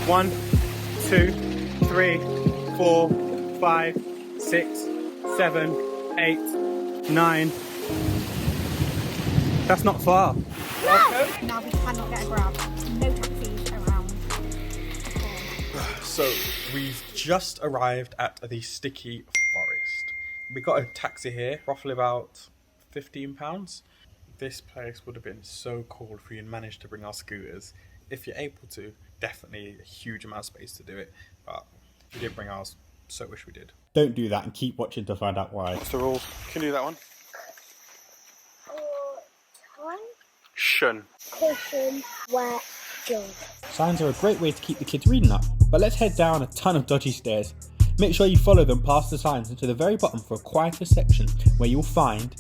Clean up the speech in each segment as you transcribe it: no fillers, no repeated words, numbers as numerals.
1, 2, 3, 4, 5, 6, 7, 8, 9. That's not far. Welcome. Now we cannot get a grab. No taxis around. So we've just arrived at the sticky forest. We got a taxi here, roughly about £15. This place would have been so cool if we had managed to bring our scooters. If you're able to, definitely a huge amount of space to do it, but we didn't bring ours, so wish we did. Don't do that and keep watching to find out why. What's the rule? Can you do that one? Shun. Caution, where go. Signs are a great way to keep the kids reading up, but let's head down a ton of dodgy stairs. Make sure you follow them past the signs and to the very bottom for a quieter section where you'll find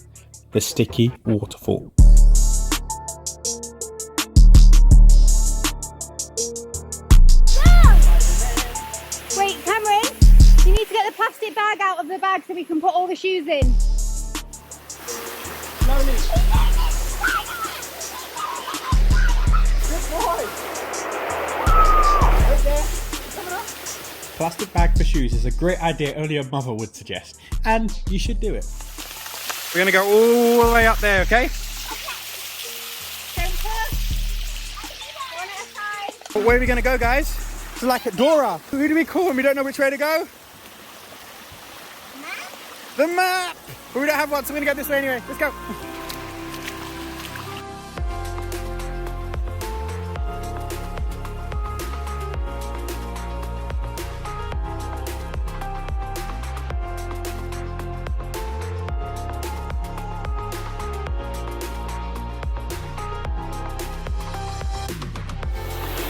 the sticky waterfall. Wait, Cameron, you need to get the plastic bag out of the bag so we can put all the shoes in. Slowly. Good boy. Right there. Coming up. Plastic bag for shoes is a great idea only a mother would suggest, and you should do it. We're going to go all the way up there, okay? But where are we going to go, guys? It's like at Dora. Who do we call when we don't know which way to go? Map? The map! But we don't have one, so we're going to go this way anyway. Let's go.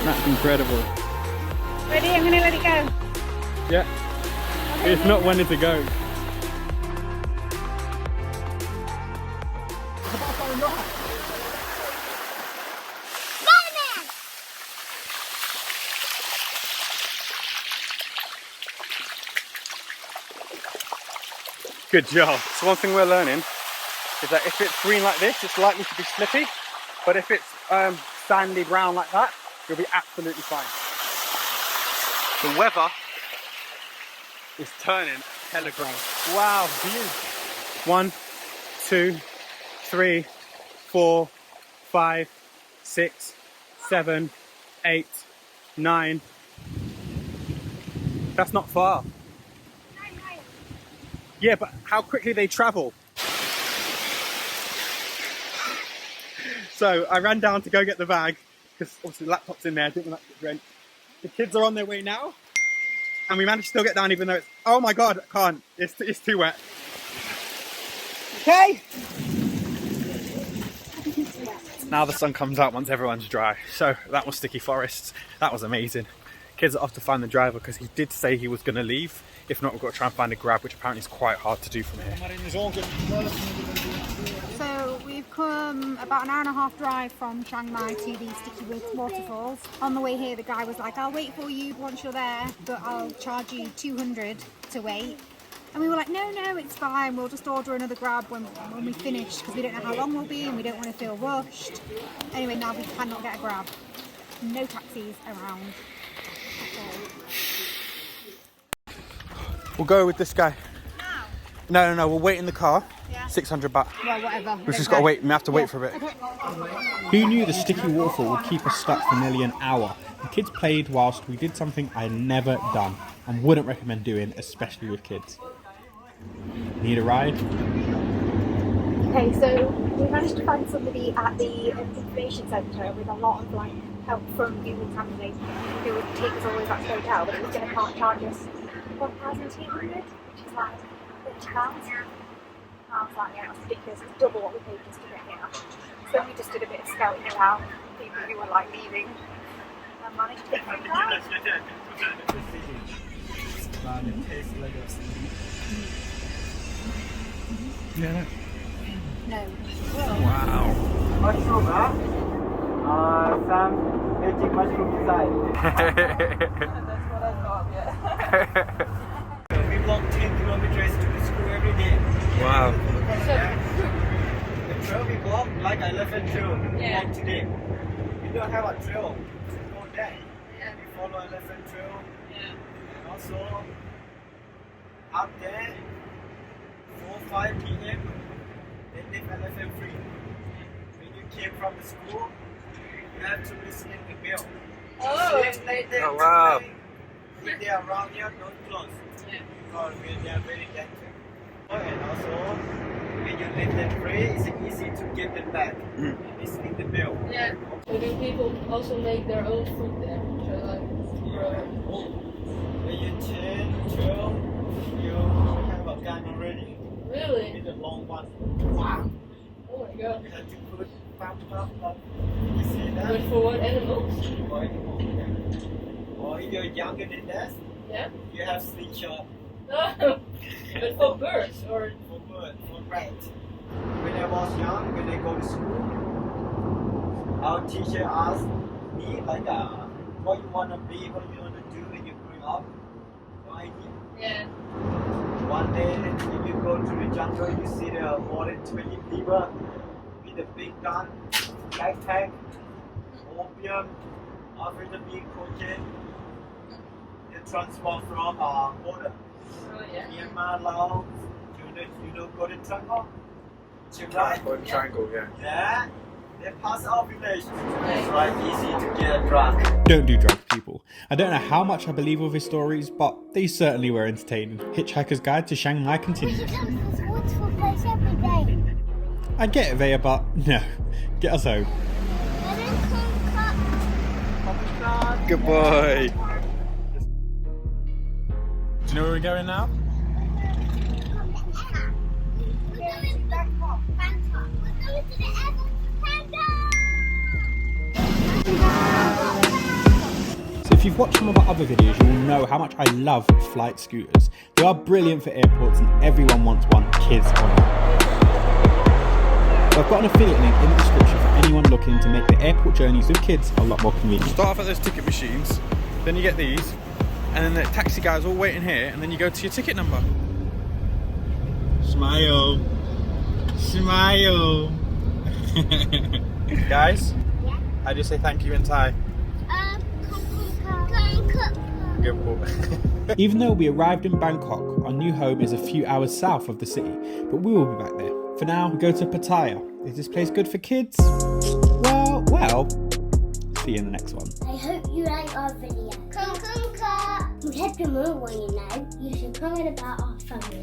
That's incredible. Ready? I'm going to let it go. Yeah. It's not wanting to go. Spiderman! Good job. So one thing we're learning is that if it's green like this, it's likely to be slippy. But if it's sandy brown like that, you'll be absolutely fine. The weather is turning hella grey. Wow, view. 1, 2, 3, 4, 5, 6, 7, 8, 9. That's not far. Yeah, but how quickly they travel. So I ran down to go get the bag because obviously the laptop's in there. I didn't want that to get drenched. The kids are on their way now, and we managed to still get down even though it's, oh my god, I can't. It's too wet. Okay. Now the sun comes out once everyone's dry. So that was Sticky Forests. That was amazing. Kids are off to find the driver because he did say he was going to leave. If not, we've got to try and find a grab, which apparently is quite hard to do from here. So we've come about an hour and a half drive from Chiang Mai to the Sticky Waterfalls. On the way here, the guy was like, I'll wait for you once you're there, but I'll charge you 200 to wait. And we were like, no, it's fine. We'll just order another grab when we finish because we don't know how long we'll be and we don't want to feel rushed. Anyway, now we cannot get a grab. No taxis around at all. We'll go with this guy. Now? No, we'll wait in the car. Yeah. 600 baht. Well, whatever. We've just got to wait. We have to wait for a bit. Okay. Who knew the sticky waterfall would keep us stuck for nearly an hour? The kids played whilst we did something I'd never done and wouldn't recommend doing, especially with kids. Need a ride? Okay, so we managed to find somebody at the information centre with a lot of help from Google Translate who would take us all the way back to the hotel, but it was going to charge us 1,200, which is like £30. I was like, yeah, that's ridiculous. It's double what we paid just to get here. So we just did a bit of scouting around people who were leaving and managed to get them down. Yeah. No. Wow. Mushroom, huh? Some magic mushroom inside. That's what I thought, yeah. We walk 10 kilometers to the school every day. Wow. The trail we walk like 11 trail. We walk today. We don't have a trail. Go there. follow elephant trail. Yeah. And also, up there, 4-5 p.m., they leave elephant free. When you came from the school, you have to listen in the bell. Oh, Oh, wow. If they are around here, don't close. Yeah. Because they are very dangerous. And also, when you let them free, it's easy to get them back. Listen in the bell. Yeah. So do people also make their own food there? So like, When you 10, 12, you have a gun already. really? With a long one. Wow. Oh my god. You have to put pump. You see that? But for what animals? Or if you're younger than that, Yeah. you have slingshot No. But for birds or for bird, for rat. When I was young, when I go to school, our teacher asked me like, what you want to be, what you want to do when you grow up. No idea. yeah. One day, if you go to the jungle, you see there are more than 20 people with a big gun, backpack, opium, amphetamine, cocaine. They transform from border. Oh yeah. Myanmar, Laos, you know Golden Triangle? Chiang Mai. Golden Triangle, yeah. Yeah, they pass our village. It's like easy to get a drug. Don't do drugs, people. I don't know how much I believe of his stories, but they certainly were entertaining. Hitchhiker's Guide to Chiang Mai continues. We come to this waterfall place every day. I get it, Vaya, but no. Get us home. Good boy. Do you know where we're going now? We're going to Bangkok. We're going to the airport. So if you've watched some of our other videos, you will know how much I love Flyte Scooters. They are brilliant for airports and everyone wants one, kids or not. So I've got an affiliate link in the description for anyone looking to make their airport journeys with kids a lot more convenient. Start off at those ticket machines, then you get these, and then the taxi guys all waiting here, and then you go to your ticket number. Smile. Smile. Guys, Yeah. how do you say thank you in Thai? Even though we arrived in Bangkok, our new home is a few hours south of the city, but we will be back there. For now, we go to Pattaya. Is this place good for kids? Well, see you in the next one. I hope you like our video. We have to move one, you know. You should comment about our family.